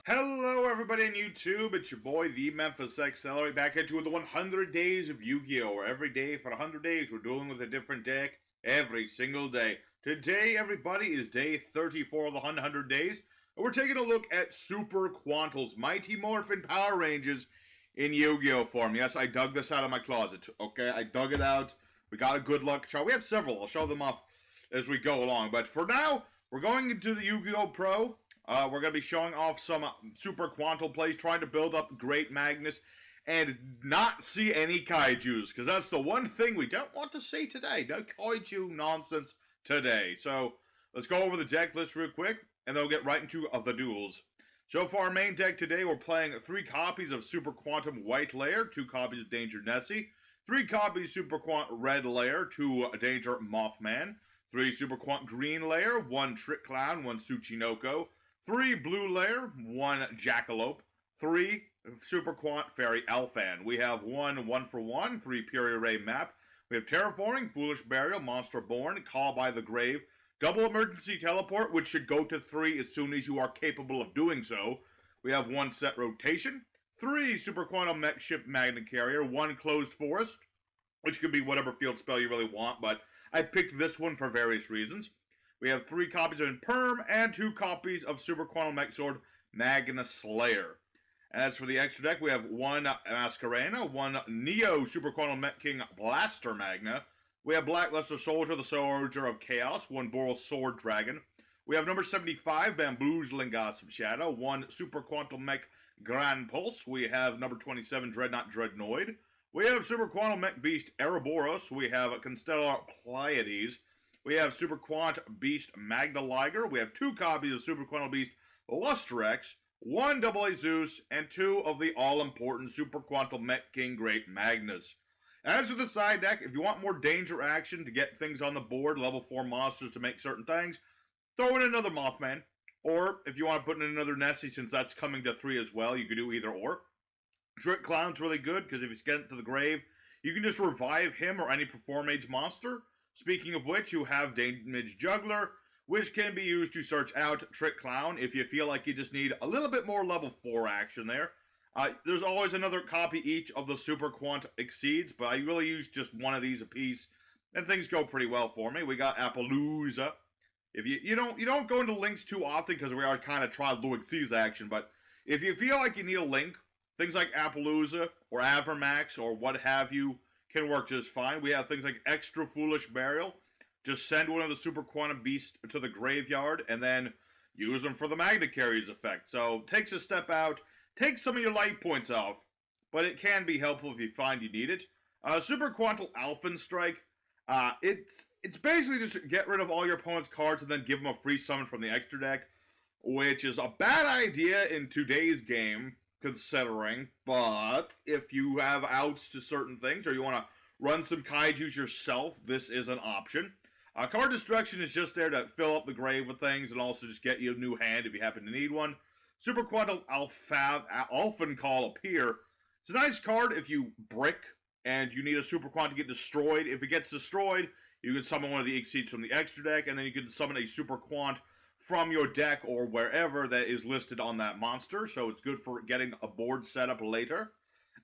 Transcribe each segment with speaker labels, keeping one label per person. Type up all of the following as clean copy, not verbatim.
Speaker 1: Hello everybody on YouTube, it's your boy the Memphis Accelerate back at you with the 100 days of Yu-Gi-Oh! Where every day for 100 days we're dealing with a different deck every single day. Today everybody is day 34 of the 100 days, and we're taking a look at Super Quantal's Mighty Morphin Power Ranges in Yu-Gi-Oh! Form. Yes, I dug this out of my closet, okay? I dug it out. We got a good luck chart. We have several. I'll show them off as we go along. But for now, we're going into the Yu-Gi-Oh! Pro. We're going to be showing off some Super Quantal plays, trying to build up great Magnus, and not see any Kaijus, because that's the one thing we don't want to see today. No Kaiju nonsense today. So, let's go over the deck list real quick, and then we'll get right into the duels. So for our main deck today, we're playing 3 copies of Super Quantum White Layer, 2 copies of Danger Nessie, 3 copies Super Quant Red Layer, 2 Danger Mothman, 3 Super Quant Green Layer, 1 Trick Clown, 1 Tsuchinoko, 3 Blue Layer, 1 Jackalope, 3 Super Quant Fairy Elfan. We have 1 1-for-1, 3 Pure Array Map. We have Terraforming, Foolish Burial, Monster Born, Call by the Grave, Double Emergency Teleport, which should go to 3 as soon as you are capable of doing so. We have 1 Set Rotation, 3 Super Quantum Mech Ship Magnet Carrier, 1 Closed Forest, which could be whatever field spell you really want, but I picked this one for various reasons. We have 3 copies of Imperm and 2 copies of Super Quantal Megazord Magnus Slayer. As for the extra deck, we have 1 Masquerena, 1 Neo Super Quantal Mech King Blaster Magna. We have Blackluster Soldier, the Soldier of Chaos, 1 Boral Sword Dragon. We have number 75, Bamboozling Gods of Shadow, 1 Super Quantal Mech Grand Pulse. We have number 27, Dreadnought Dreadnoid. We have Super Quantal Mech Beast Ereborus. We have Constellar Pleiades. We have Super Quant Beast Magna Liger. We have 2 copies of Super Quantal Beast Lustrex, 1 AA Zeus, and 2 of the all-important Super Quantal Mech King Great Magnus. As for the side deck, if you want more danger action to get things on the board, level 4 monsters to make certain things, throw in another Mothman. Or, if you want to put in another Nessie, since that's coming to 3 as well, you could do either or. Trick Clown's really good, because if he's getting to the grave, you can just revive him or any Perform Age monster. Speaking of which, you have Damage Juggler, which can be used to search out Trick Clown if you feel like you just need a little bit more level 4 action there. There's always another copy each of the Super Quant Exceeds, but I really use just one of these a piece, and things go pretty well for me. We got Appaloosa. If you don't go into links too often because we are kind of trying to exceeds action, but if you feel like you need a link, things like Appaloosa or Avermax or what have you can work just fine. We have things like Extra Foolish Burial. Just send one of the Super Quantum Beasts to the graveyard and then use them for the Magna Carries effect. So, takes a step out, takes some of your life points off, but it can be helpful if you find you need it. Super Quantal Alphen Strike. It's basically just get rid of all your opponent's cards and then give them a free summon from the extra deck, which is a bad idea in today's game, considering, but if you have outs to certain things or you want to run some kaijus yourself, this is an option. Card Destruction is just there to fill up the grave with things and also just get you a new hand if you happen to need one. Super Quantal Alphen Call Appear. It's a nice card if you brick and you need a Super Quant to get destroyed. If it gets destroyed, you can summon one of the Exceeds from the extra deck, and then you can summon a Super Quant from your deck or wherever that is listed on that monster, so it's good for getting a board set up later.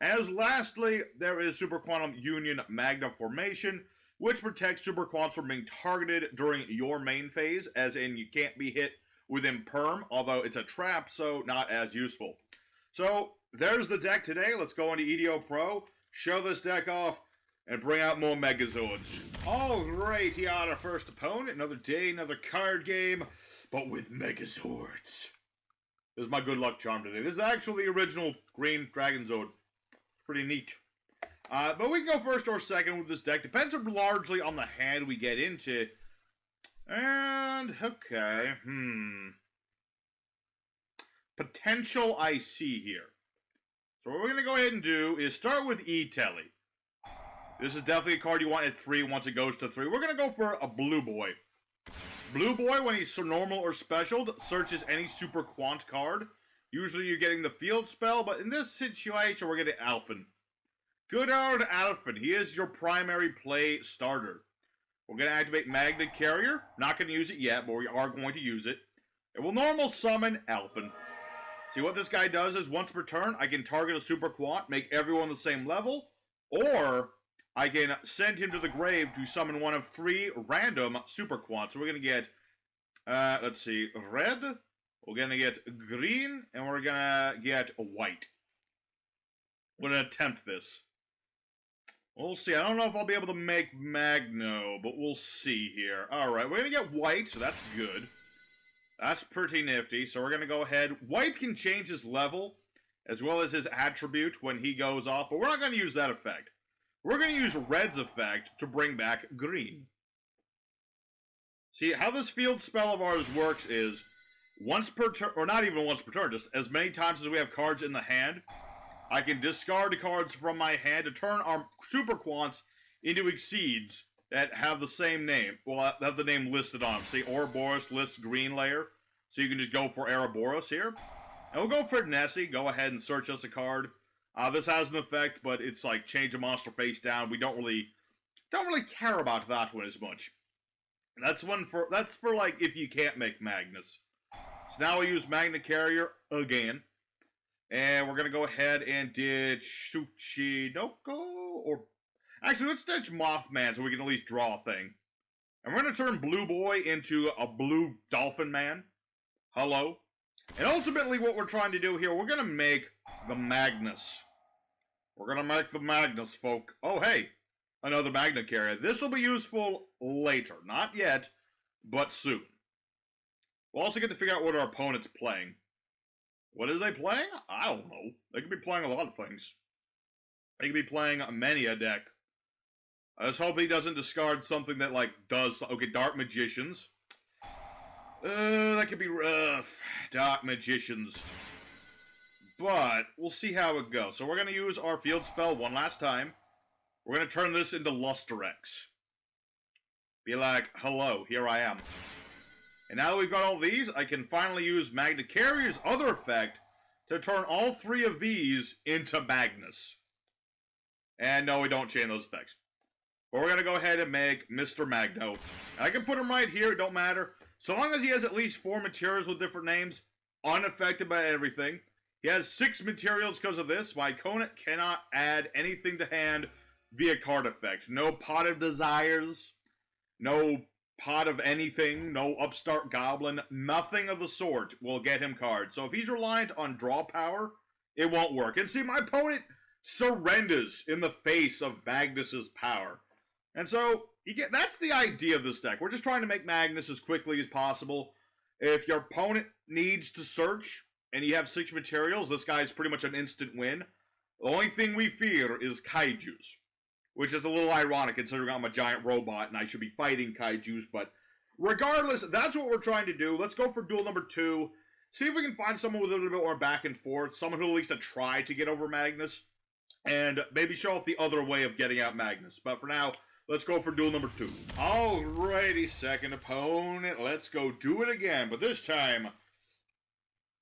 Speaker 1: As lastly, there is Super Quantum Union Magna Formation, which protects Super Quants from being targeted during your main phase, as in you can't be hit with Imperm, although it's a trap, so not as useful. So, there's the deck today. Let's go into EDO Pro, show this deck off, and bring out more Megazords. Alright, here our first opponent. Another day, another card game, but with Megazords. This is my good luck charm today. This is actually the original Green Dragon Zord. Pretty neat. But we can go first or second with this deck. Depends largely on the hand we get into. And, okay, potential I see here. So what we're going to go ahead and do is start with E-Telly. This is definitely a card you want at 3 once it goes to 3. We're going to go for a Blue Boy. Blue Boy, when he's normal or special, searches any Super Quant card. Usually you're getting the field spell, but in this situation, we're getting Alphen. Good old Alphen. He is your primary play starter. We're going to activate Magnet Carrier. Not going to use it yet, but we are going to use it. It will normal summon Alphen. See, what this guy does is once per turn, I can target a super quant, make everyone the same level, or I can send him to the grave to summon one of 3 random super quants. So we're going to get, let's see, red, we're going to get green, and we're going to get white. We're going to attempt this. We'll see. I don't know if I'll be able to make Magno, but we'll see here. Alright, we're going to get white, so that's good. That's pretty nifty. So we're going to go ahead. White can change his level, as well as his attribute when he goes off, but we're not going to use that effect. We're going to use red's effect to bring back green. See, how this field spell of ours works is, once per turn, or not even once per turn, just as many times as we have cards in the hand, I can discard cards from my hand to turn our super quants into exceeds that have the same name. Well, have the name listed on them. See, Ouroboros lists green layer, so you can just go for Ouroboros here. And we'll go for Nessie. Go ahead and search us a card. This has an effect, but it's like change a monster face down. We don't really care about that one as much. That's for like if you can't make Magnus. So now we use Magna Carrier again. And we're going to go ahead and ditch Tsuchinoko, or actually, let's ditch Mothman so we can at least draw a thing. And we're going to turn Blue Boy into a Blue Dolphin Man. Hello. And ultimately what we're trying to do here, we're going to make the Magnus. We're going to make the Magnus, folk. Oh, hey, another Magna Carrier. This will be useful later. Not yet, but soon. We'll also get to figure out what our opponent's playing. What is they playing? I don't know. They could be playing a lot of things. They could be playing many a deck. I just hope he doesn't discard something that, like, does... Okay, Dark Magicians. That could be rough. Dark Magicians. But, we'll see how it goes. So we're going to use our field spell one last time. We're going to turn this into Lusterex. Be like, hello, here I am. And now that we've got all these, I can finally use Magna Carrier's other effect to turn all 3 of these into Magnus. And no, we don't chain those effects. But we're going to go ahead and make Mr. Magno. I can put him right here, it don't matter. So long as he has at least 4 materials with different names, unaffected by everything. He has 6 materials because of this. My opponent cannot add anything to hand via card effect. No Pot of Desires, no Pot of anything, no Upstart Goblin, nothing of the sort will get him cards. So if he's reliant on draw power, it won't work. And see, my opponent surrenders in the face of Magnus's power. And so, that's the idea of this deck. We're just trying to make Magnus as quickly as possible. If your opponent needs to search, and you have 6 materials, this guy's pretty much an instant win. The only thing we fear is Kaijus. Which is a little ironic considering I'm a giant robot and I should be fighting Kaijus, but regardless, that's what we're trying to do. Let's go for duel number 2. See if we can find someone with a little bit more back and forth, someone who at least try to get over Magnus, and maybe show off the other way of getting out Magnus. But for now, let's go for duel number 2. Alrighty, second opponent. Let's go do it again, but this time,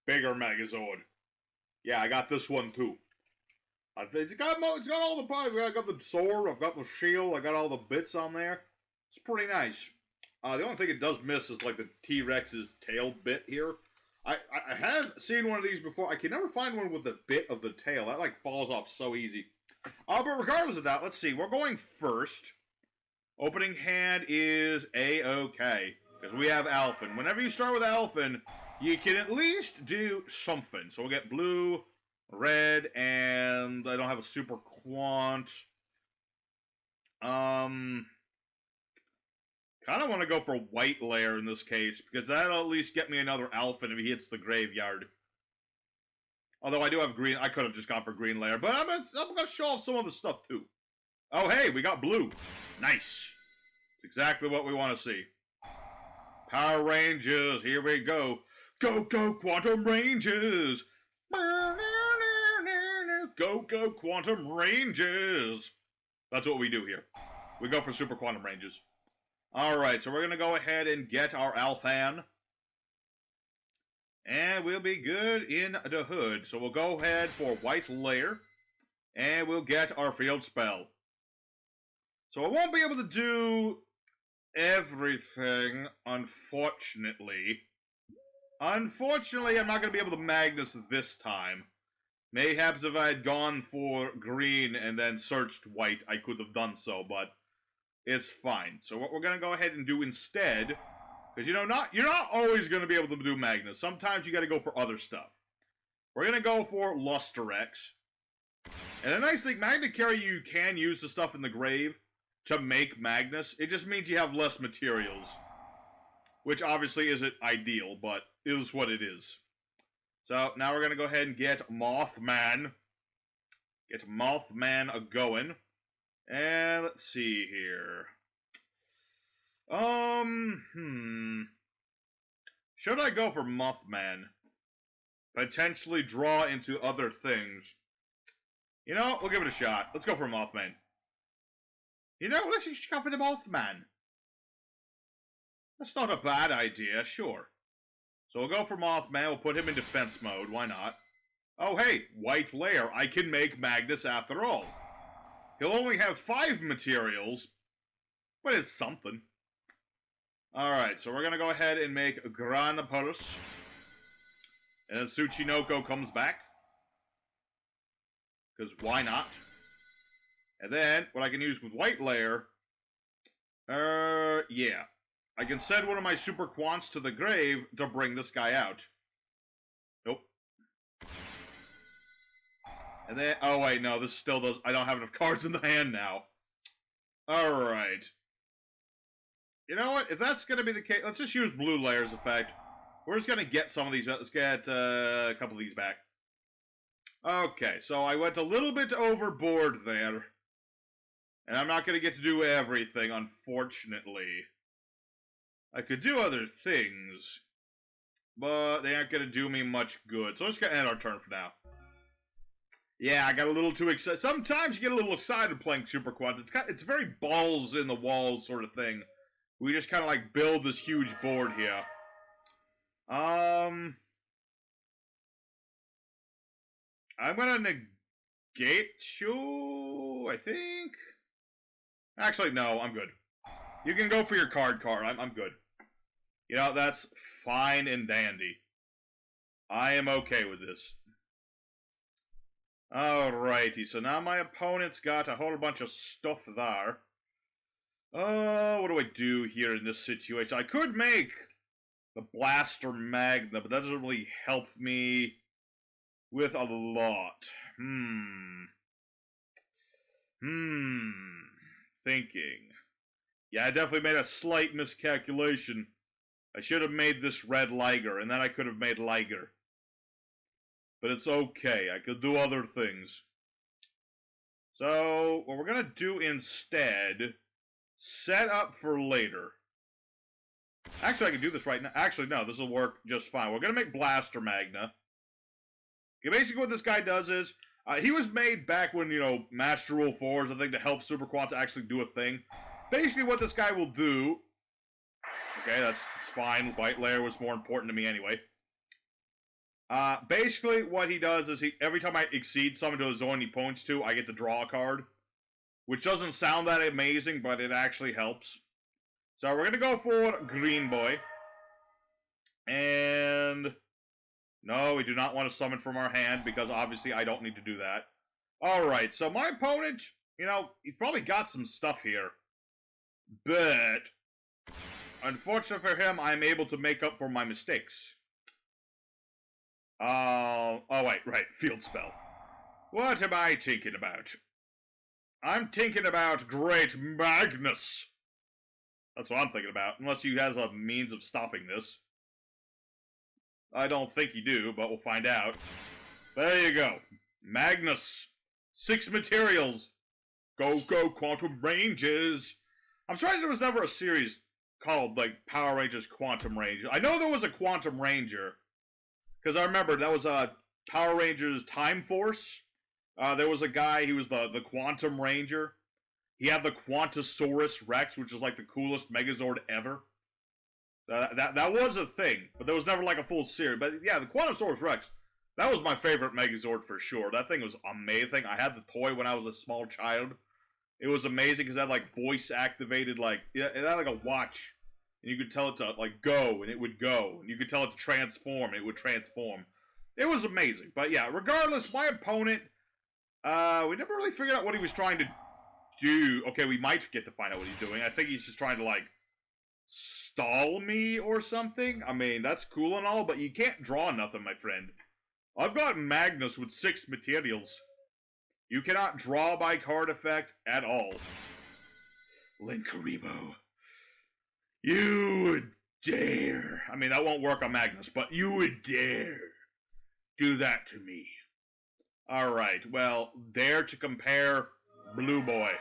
Speaker 1: bigger Megazord. Yeah, I got this one too. It's got all the parts. I got the sword, I've got the shield, I got all the bits on there. It's pretty nice. The only thing it does miss is like the T-Rex's tail bit here. I have seen one of these before. I can never find one with the bit of the tail. That like falls off so easy. But regardless of that, let's see. We're going first. Opening hand is A-OK. Because we have Alphen. Whenever you start with Alphen, you can at least do something. So we'll get blue, red, and I don't have a super quant. Kind of want to go for white layer in this case, because that'll at least get me another Alphen if he hits the graveyard. Although I do have green, I could have just gone for green layer, but I'm gonna show off some of the stuff too. Oh hey, we got blue. Nice. It's exactly what we want to see. Power Rangers, here we go. Go, go, Quantum Rangers! Go, go, Quantum Rangers! That's what we do here. We go for Super Quantum Rangers. Alright, so we're going to go ahead and get our Alphan. And we'll be good in the hood. So we'll go ahead for White Layer. And we'll get our Field Spell. So I won't be able to do everything, unfortunately. Unfortunately, I'm not going to be able to Magnus this time. Mayhaps if I had gone for green and then searched white, I could have done so, but it's fine. So what we're going to go ahead and do instead, because you're not always going to be able to do Magnus. Sometimes you got to go for other stuff. We're going to go for Luster X. And the nice thing, Magna Carry, you can use the stuff in the grave to make Magnus. It just means you have less materials. Which obviously isn't ideal, but is what it is. So, now we're going to go ahead and get Mothman. Get Mothman a-going. And let's see here. Should I go for Mothman? Potentially draw into other things. You know, we'll give it a shot. Let's go for Mothman. You know, let's just go for the Mothman. That's not a bad idea, sure. So we'll go for Mothman, we'll put him in defense mode, why not? Oh hey, white layer, I can make Magnus after all. He'll only have 5 materials, but it's something. Alright, so we're gonna go ahead and make Granapurus. And then Tsuchinoko comes back. Because why not? And then, what I can use with white layer... yeah. I can send one of my super quants to the grave to bring this guy out. Nope. And then, oh wait, no, this still does, I don't have enough cards in the hand now. Alright. You know what, if that's gonna be the case, let's just use blue layers effect. We're just gonna get some of these, let's get a couple of these back. Okay, so I went a little bit overboard there. And I'm not gonna get to do everything, unfortunately. I could do other things, but they aren't going to do me much good. So let's go end our turn for now. Yeah, I got a little too excited. Sometimes you get a little excited playing Super Quant. It's very balls in the walls sort of thing. We just kind of like build this huge board here. I'm going to negate you, I think. Actually, no, I'm good. You can go for your card. I'm good. You know, that's fine and dandy. I am okay with this. Alrighty, so now my opponent's got a whole bunch of stuff there. What do I do here in this situation? I could make the Blaster Magna, but that doesn't really help me with a lot. Thinking. Yeah, I definitely made a slight miscalculation. I should have made this red Liger, and then I could have made Liger. But it's okay, I could do other things. So, what we're gonna do instead, set up for later. Actually, I can do this right now. Actually, no, this will work just fine. We're gonna make Blaster Magna. Okay, basically what this guy does is, he was made back when, you know, Master Rule 4 is a thing to help Super Quants actually do a thing. Basically what this guy will do... Okay, that's fine. White layer was more important to me anyway. Basically what he does is every time I exceed someone to a zone he points to, I get to draw a card. Which doesn't sound that amazing, but it actually helps. So we're gonna go for Green Boy. And... No, we do not want to summon from our hand, because obviously I don't need to do that. Alright, so my opponent, you know, he's probably got some stuff here. But, unfortunately for him, I'm able to make up for my mistakes. Oh wait, right, field spell. What am I thinking about? I'm thinking about Great Magnus. That's what I'm thinking about, unless he has a means of stopping this. I don't think you do, but we'll find out. There you go. Magnus. 6 materials. Go, go, Quantum Rangers. I'm surprised there was never a series called, like, Power Rangers Quantum Ranger. I know there was a Quantum Ranger. Because I remember that was Power Rangers Time Force. There was a guy, he was the Quantum Ranger. He had the Quantosaurus Rex, which is like the coolest Megazord ever. That was a thing, but there was never like a full series. But yeah, the Quantosaurus Rex, that was my favorite Megazord for sure. That thing was amazing. I had the toy when I was a small child. It was amazing because it had like voice activated, like, it had like a watch. and you could tell it to, like, go, and it would go. And you could tell it to transform, and it would transform. It was amazing. But yeah, regardless, my opponent, we never really figured out what he was trying to do. Okay, we might get to find out what he's doing. I think he's just trying to, like, stall me or something. I mean, that's cool and all, but you can't draw nothing, my friend. I've got Magnus with 6 materials. You cannot draw by card effect at all. Linkaribo. You would dare. I mean, that won't work on Magnus, but you would dare do that to me. Alright, well, dare to compare Blue Boy.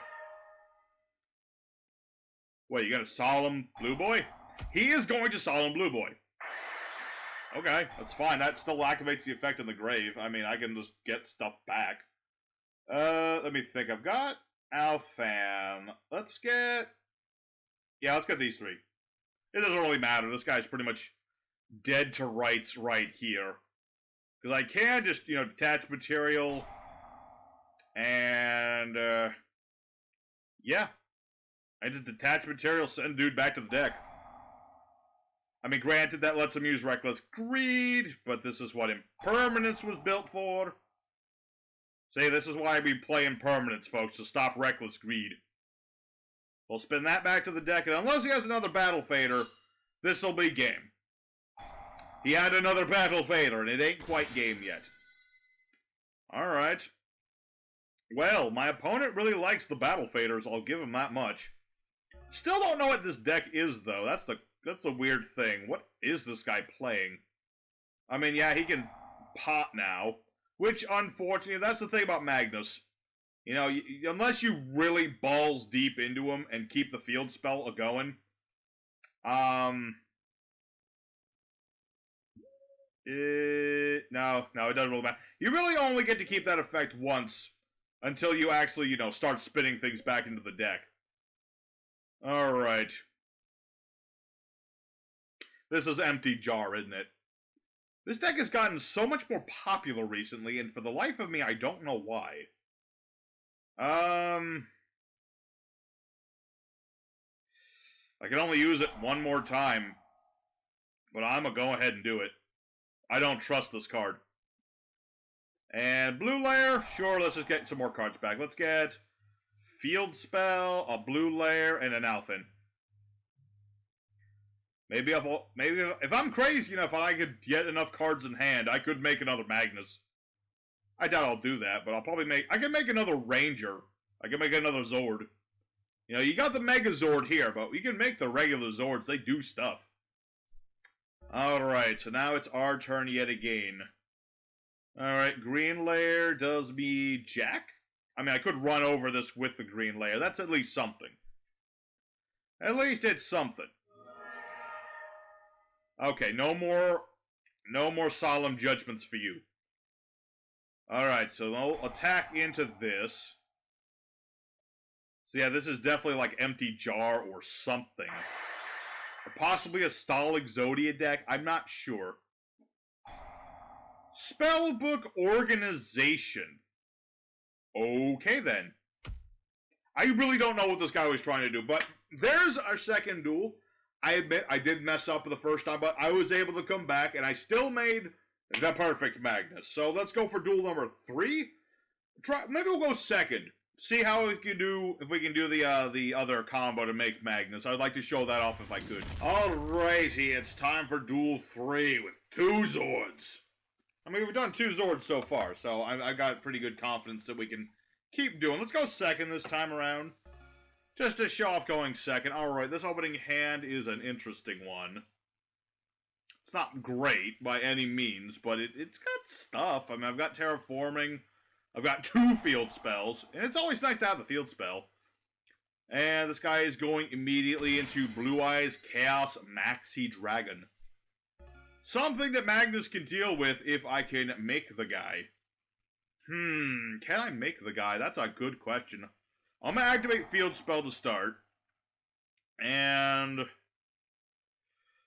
Speaker 1: Wait, you got a Solemn Blue Boy? He is going to Solemn Blue Boy. Okay, that's fine. That still activates the effect in the grave. I mean, I can just get stuff back. Let me think. I've got Alfan. Let's get... Yeah, let's get these 3. It doesn't really matter. This guy's pretty much dead to rights right here. Because I can just, you know, detach material. And, yeah. I just detach material, send dude back to the deck. I mean, granted, that lets him use Reckless Greed, but this is what Impermanence was built for. See, this is why we play Impermanence, folks, to stop Reckless Greed. We'll spin that back to the deck, and unless he has another Battle Fader, this'll be game. He had another Battle Fader, and it ain't quite game yet. Alright. Well, my opponent really likes the Battle Faders, I'll give him that much. Still don't know what this deck is, though. That's the weird thing. What is this guy playing? I mean, yeah, he can pot now. Which, unfortunately, that's the thing about Magnus. You know, unless you really balls deep into him and keep the field spell a-going. No, it doesn't really matter. You really only get to keep that effect once until you actually, you know, start spinning things back into the deck. Alright. This is Empty Jar, isn't it? This deck has gotten so much more popular recently, and for the life of me, I don't know why. I can only use it one more time, but I'm gonna go ahead and do it. I don't trust this card. And Blue Lair, sure, let's just get some more cards back. Let's get Field Spell, a Blue Lair, and an Alphen. Maybe if I'm crazy enough and I could get enough cards in hand, I could make another Magnus. I doubt I'll do that, but I can make another Ranger. I can make another Zord. You know, you got the Megazord here, but we can make the regular Zords. They do stuff. Alright, so now it's our turn yet again. Alright, Green Lair does me Jack? I mean, I could run over this with the Green Lair. That's at least something. At least it's something. Okay, no more solemn judgments for you. Alright, so I'll attack into this. So yeah, this is definitely like Empty Jar or something. Or possibly a Stall Exodia deck, I'm not sure. Spellbook Organization. Okay then. I really don't know what this guy was trying to do, but there's our second duel. I admit I did mess up the first time, but I was able to come back, and I still made the perfect Magnus. So let's go for duel number 3. Maybe we'll go second. See how we can do, if we can do the other combo to make Magnus. I'd like to show that off if I could. Alrighty, it's time for duel 3 with 2 Zords. I mean, we've done 2 Zords so far, so I've got pretty good confidence that we can keep doing. Let's go second this time around. Just to show off going second. Alright, this opening hand is an interesting one. It's not great by any means, but it's got stuff. I mean, I've got Terraforming. I've got 2 field spells. And it's always nice to have the field spell. And this guy is going immediately into Blue Eyes Chaos Maxi Dragon. Something that Magnus can deal with if I can make the guy. Can I make the guy? That's a good question. I'm going to activate Field Spell to start. And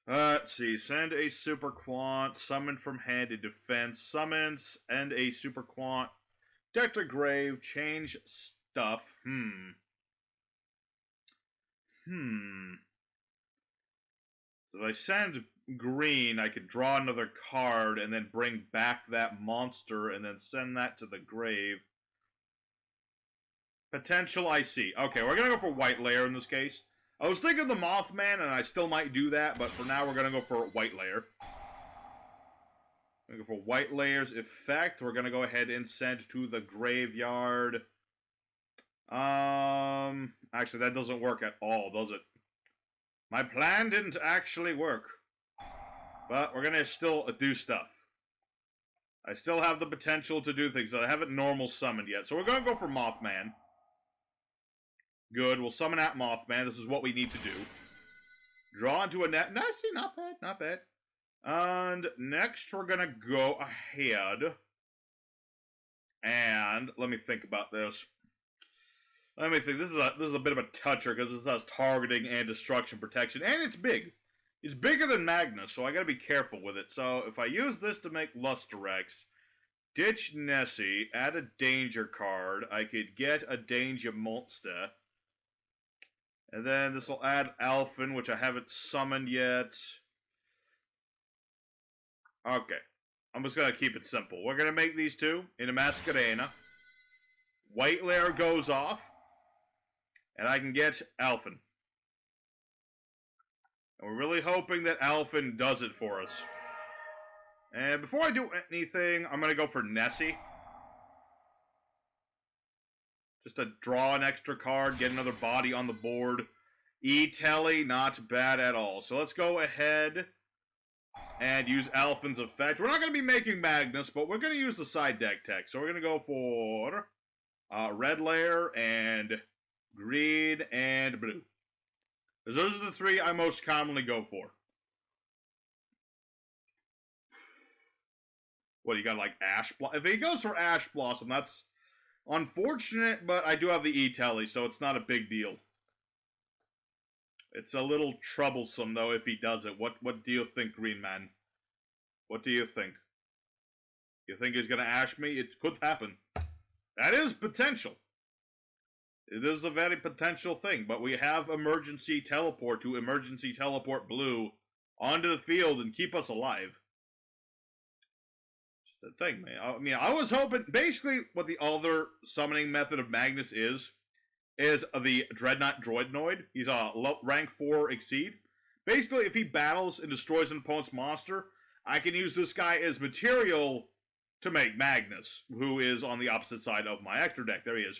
Speaker 1: let's see. Send a Super Quant. Summon from hand to defense. Summons. End a Super Quant. Deck to grave. Change stuff. If I send green, I could draw another card and then bring back that monster and then send that to the grave. Potential I see. Okay, we're gonna go for white layer in this case. I was thinking the Mothman, and I still might do that, but for now we're gonna go for white layer. We're gonna go for white layer's effect. We're gonna go ahead and send to the graveyard. Actually, that doesn't work at all, does it? My plan didn't actually work. But we're gonna still do stuff. I still have the potential to do things that I haven't normal summoned yet. So we're gonna go for Mothman. Good, we'll summon out Mothman. This is what we need to do. Draw into a net. Nice, not bad, not bad. And next we're gonna go ahead. And let me think about this. Let me think. This is a bit of a toucher because this has targeting and destruction protection, and it's big. It's bigger than Magnus, so I gotta be careful with it. So if I use this to make Lusterex, ditch Nessie, add a danger card, I could get a danger monster. And then this will add Alphen, which I haven't summoned yet. Okay. I'm just gonna keep it simple. We're gonna make these two in a Masquerena. White layer goes off. And I can get Alphen. And we're really hoping that Alphen does it for us. And before I do anything, I'm going to go for Nessie. Just to draw an extra card, get another body on the board. E-Telly, not bad at all. So let's go ahead and use Alphen's effect. We're not going to be making Magnus, but we're going to use the side deck tech. So we're going to go for red layer and green and blue. Those are the three I most commonly go for. What, you got like Ash Blossom? If he goes for Ash Blossom, that's unfortunate, but I do have the E-Telly, so it's not a big deal. It's a little troublesome, though, if he does it. What do you think, Green Man? What do you think? You think he's gonna Ash me? It could happen. That is potential. It is a very potential thing, but we have emergency teleport to emergency teleport blue onto the field and keep us alive. Just the thing, man. I mean, I was hoping, basically what the other summoning method of Magnus is the Dreadnought Droidnoid. He's a rank 4 exceed. Basically, if he battles and destroys an opponent's monster, I can use this guy as material to make Magnus, who is on the opposite side of my extra deck. There he is.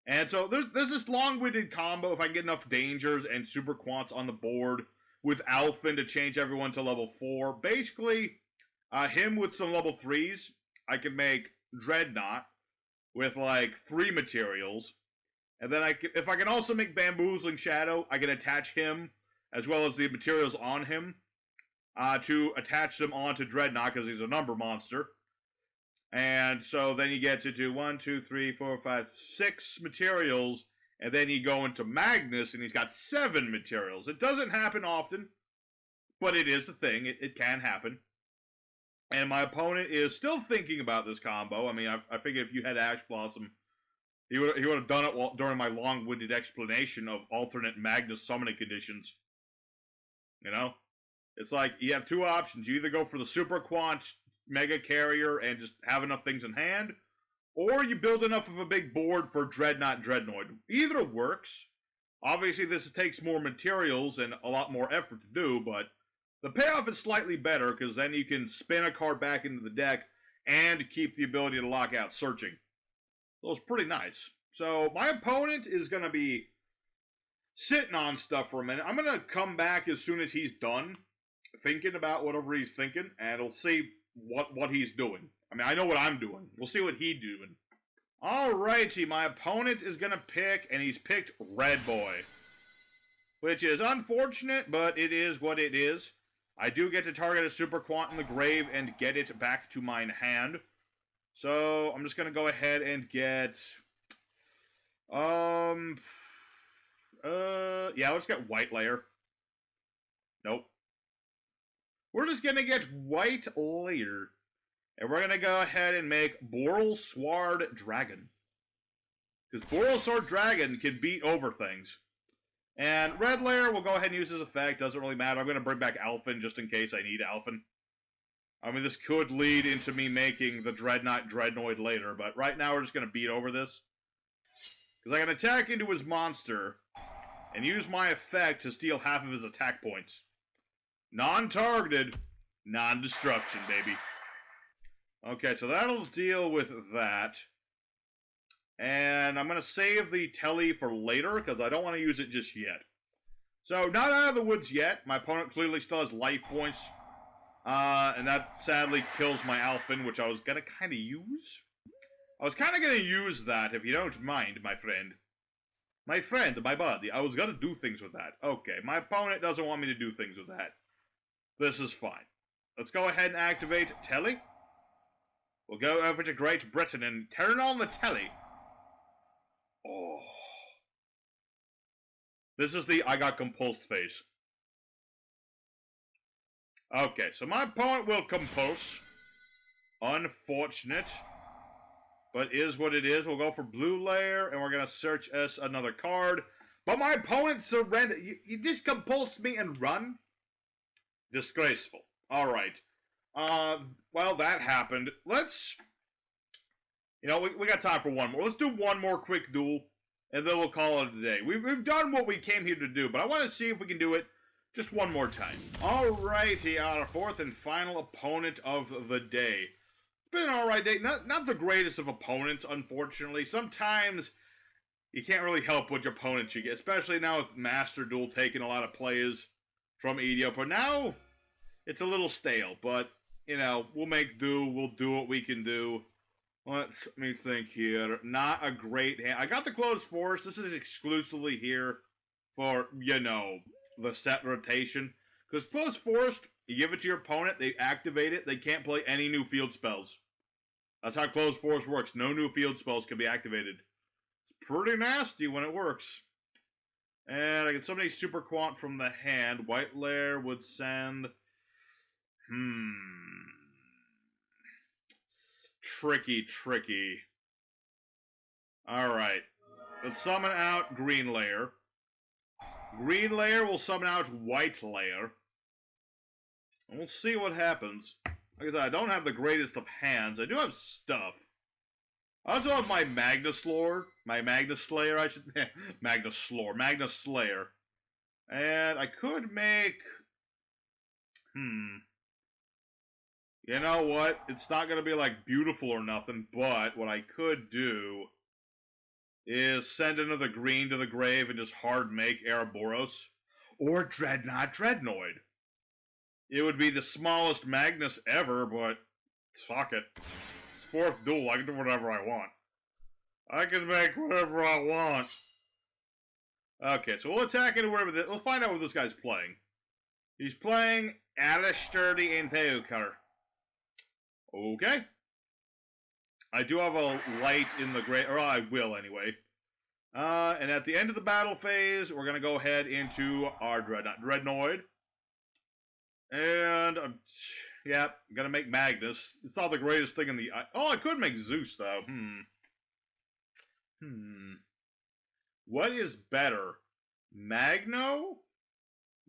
Speaker 1: And so there's this long-winded combo if I can get enough dangers and super quants on the board with Alphen to change everyone to level 4. Basically, him with some level 3s, I can make Dreadnought with like 3 materials. And then if I can also make Bamboozling Shadow, I can attach him as well as the materials on him to attach them onto Dreadnought because he's a number monster. And so then you get to do 1, 2, 3, 4, 5, 6 materials, and then you go into Magnus, and he's got 7 materials. It doesn't happen often, but it is a thing. It can happen. And my opponent is still thinking about this combo. I mean, I figure if you had Ash Blossom, he would have done it during my long-winded explanation of alternate Magnus summoning conditions. You know? It's like, you have 2 options. You either go for the Super Quant Mega Carrier and just have enough things in hand, or you build enough of a big board for Dreadnought Dreadnoid. Either works. Obviously, this takes more materials and a lot more effort to do, but the payoff is slightly better because then you can spin a card back into the deck and keep the ability to lock out searching. So it's pretty nice. So my opponent is going to be sitting on stuff for a minute. I'm going to come back as soon as he's done thinking about whatever he's thinking, and we'll see what he's doing. I mean, I know what I'm doing. We'll see what he's doing. Alrighty, my opponent is gonna pick, and he's picked Red Boy. Which is unfortunate, but it is what it is. I do get to target a Super Quant in the grave and get it back to my hand. So, I'm just gonna go ahead and get... yeah, let's get White Layer. Nope. We're just going to get White Layer. And we're going to go ahead and make Boral Sword Dragon. Because Boral Sword Dragon can beat over things. And red layer, we'll go ahead and use his effect. Doesn't really matter. I'm going to bring back Alphen just in case I need Alphen. I mean, this could lead into me making the Dreadnought Dreadnoid later, but right now we're just going to beat over this. Because I can attack into his monster and use my effect to steal half of his attack points. Non-targeted, non-destruction, baby. Okay, so that'll deal with that. And I'm going to save the telly for later, because I don't want to use it just yet. So, not out of the woods yet. My opponent clearly still has life points. And that sadly kills my Alphen, which I was going to kind of use. I was kind of going to use that, if you don't mind, my friend. My friend, my buddy. I was going to do things with that. Okay, my opponent doesn't want me to do things with that. This is fine. Let's go ahead and activate telly. We'll go over to Great Britain and turn on the telly. Oh. This is the I got compulsed phase. Okay, so my opponent will compulse. Unfortunate. But is what it is. We'll go for blue layer, and we're going to search us another card. But my opponent surrendered. You just compulsed me and run? Disgraceful. Alright. Well, that happened. Let's... You know, we got time for one more. Let's do one more quick duel, and then we'll call it a day. We've done what we came here to do, but I want to see if we can do it just one more time. Alrighty, our fourth and final opponent of the day. It's been an alright day. Not the greatest of opponents, unfortunately. Sometimes you can't really help which opponents you get, especially now with Master Duel taking a lot of players from yugioh. But now, it's a little stale, but, you know, we'll make do. We'll do what we can do. Let me think here. Not a great hand. I got the Closed Forest. This is exclusively here for, you know, the set rotation. Because Closed Forest, you give it to your opponent, they activate it, they can't play any new field spells. That's how Closed Forest works. No new field spells can be activated. It's pretty nasty when it works. And I can summon a Super Quant from the hand. White layer would send... Tricky. Alright. Let's summon out green layer. Green layer will summon out white layer. And we'll see what happens. Like I said, I don't have the greatest of hands. I do have stuff. I also have my Magnus lore. My Magnus Slayer, I should... Magnus lore. Magnus Slayer. And I could make... You know what? It's not going to be, like, beautiful or nothing, but what I could do is send another green to the grave and just hard make Ouroboros. Or Dreadnought Dreadnoid. It would be the smallest Magnus ever, but fuck it. It's fourth duel, I can do whatever I want. I can make whatever I want. Okay, so we'll attack into wherever we'll find out what this guy's playing. He's playing Alistair the Invoker. Okay. I do have a light in the grave, or I will anyway. And at the end of the battle phase, we're going to go ahead into our Dreadnoid. And, yeah, I'm going to make Magnus. It's not the greatest thing in the... Oh, I could make Zeus, though. What is better? Magno?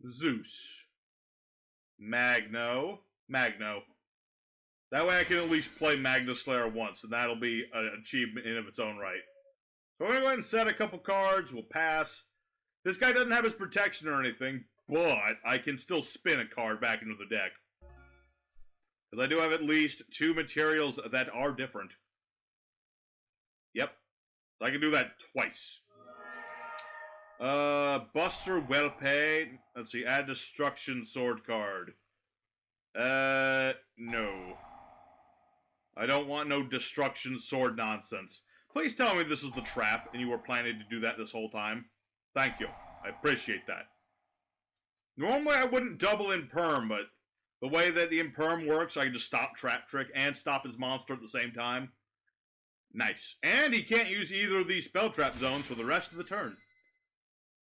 Speaker 1: Zeus. Magno. That way I can at least play Magnus Slayer once, and that'll be an achievement in of its own right. So we're going to go ahead and set a couple cards. We'll pass. This guy doesn't have his protection or anything, but I can still spin a card back into the deck. Because I do have at least 2 materials that are different. Yep. So I can do that twice. Buster Wellpay. Let's see, add Destruction Sword card. No. I don't want no Destruction Sword nonsense. Please tell me this is the trap, and you were planning to do that this whole time. Thank you. I appreciate that. Normally I wouldn't double Imperm, but the way that the Imperm works, I can just stop Trap Trick and stop his monster at the same time. Nice. And he can't use either of these spell trap zones for the rest of the turn.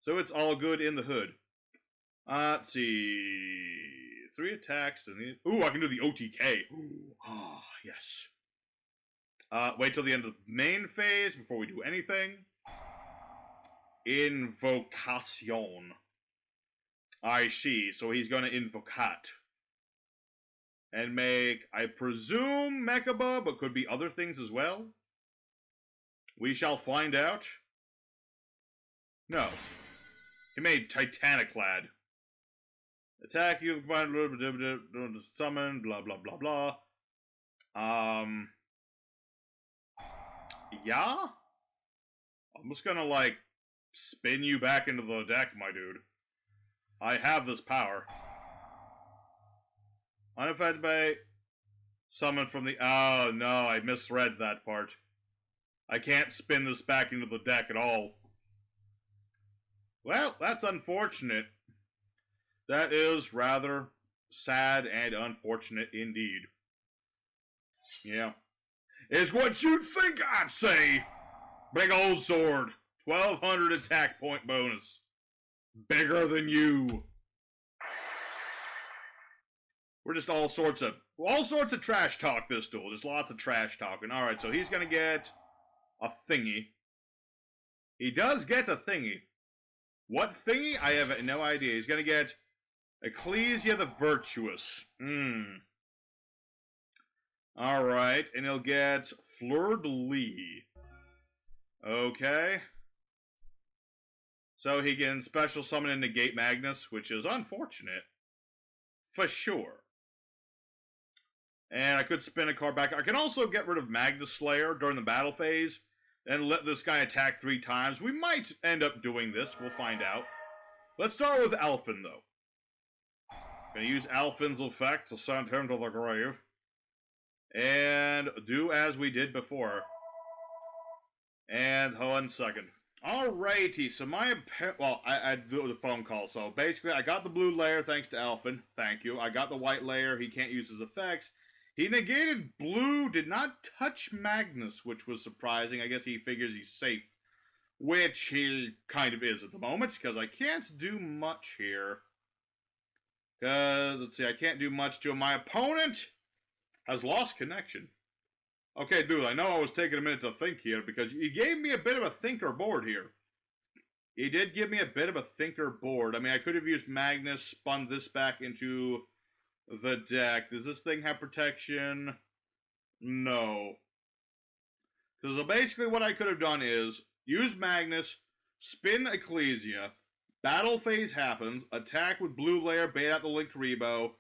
Speaker 1: So it's all good in the hood. Let's see... 3 attacks. Ooh, I can do the OTK. Ah, yes. Wait till the end of the main phase before we do anything. Invocation. I see. So he's going to invocat. And make, I presume, Mechaba, but could be other things as well. We shall find out. No. He made Titaniclad. Attack you, summon, blah, blah, blah, blah. Yeah? I'm just gonna, like, spin you back into the deck, my dude. I have this power. Unaffected by summon from the... Oh, no, I misread that part. I can't spin this back into the deck at all. Well, that's unfortunate. That is rather sad and unfortunate indeed. Yeah. It's what you'd think I'd say! Big old sword. 1200 attack point bonus. Bigger than you. We're just all sorts of trash talk this duel. Just lots of trash talking. Alright, so he's gonna get a thingy. He does get a thingy. What thingy? I have no idea. He's gonna get Ecclesia the Virtuous. Alright, and he'll get Fleur de Lis. Okay. So he can special summon and negate Magnus, which is unfortunate. For sure. And I could spin a card back. I can also get rid of Magnus Slayer during the battle phase and let this guy attack 3 times. We might end up doing this. We'll find out. Let's start with Alphen, though. Gonna use Alphen's effect to send him to the grave. And do as we did before. And hold on a second. Alrighty, so I do the phone call. So basically, I got the blue layer thanks to Alphen. Thank you. I got the white layer. He can't use his effects. He negated blue, did not touch Magnus, which was surprising. I guess he figures he's safe. Which he kind of is at the moment, because I can't do much here. Because, let's see, I can't do much to him. My opponent has lost connection. Okay, dude, I know I was taking a minute to think here, because he gave me a bit of a thinker board here. He did give me a bit of a thinker board. I mean, I could have used Magnus, spun this back into the deck. Does this thing have protection? No. So basically what I could have done is use Magnus, spin Ecclesia, battle phase happens, attack with blue layer, bait out the linked Rebo,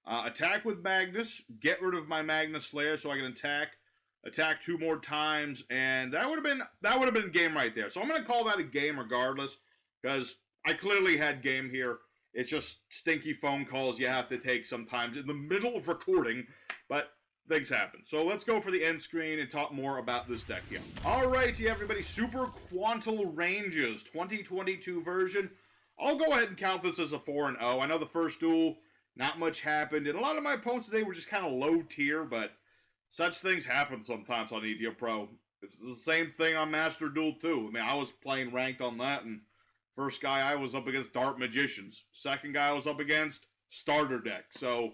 Speaker 1: attack with Magnus, get rid of my Magnus Slayer so I can attack 2 more times, and that would have been game right there. So I'm gonna call that a game regardless, because I clearly had game here. It's just stinky phone calls you have to take sometimes in the middle of recording, but things happen. So let's go for the end screen and talk more about this deck here. Alrighty, everybody, Super Quantal Ranges 2022 version. I'll go ahead and count this as a 4-0. I know the first duel, not much happened, and a lot of my opponents today were just kind of low tier, but such things happen sometimes on EDO Pro. It's the same thing on Master Duel 2. I mean, I was playing ranked on that, and first guy I was up against Dark Magicians. Second guy I was up against Starter Deck. So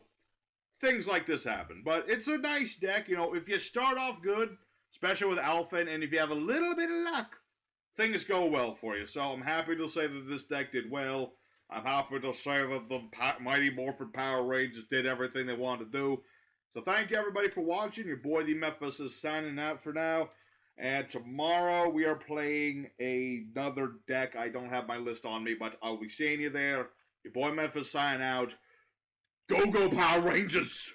Speaker 1: things like this happen. But it's a nice deck. You know, if you start off good, especially with Alphen, and if you have a little bit of luck, things go well for you. So I'm happy to say that this deck did well. I'm happy to say that the Mighty Morphin Power Rangers did everything they wanted to do. So thank you everybody for watching. Your boy the Memphis is signing out for now. And tomorrow we are playing another deck. I don't have my list on me, but I'll be seeing you there. Your boy Memphis signing out. Go, go, Power Rangers!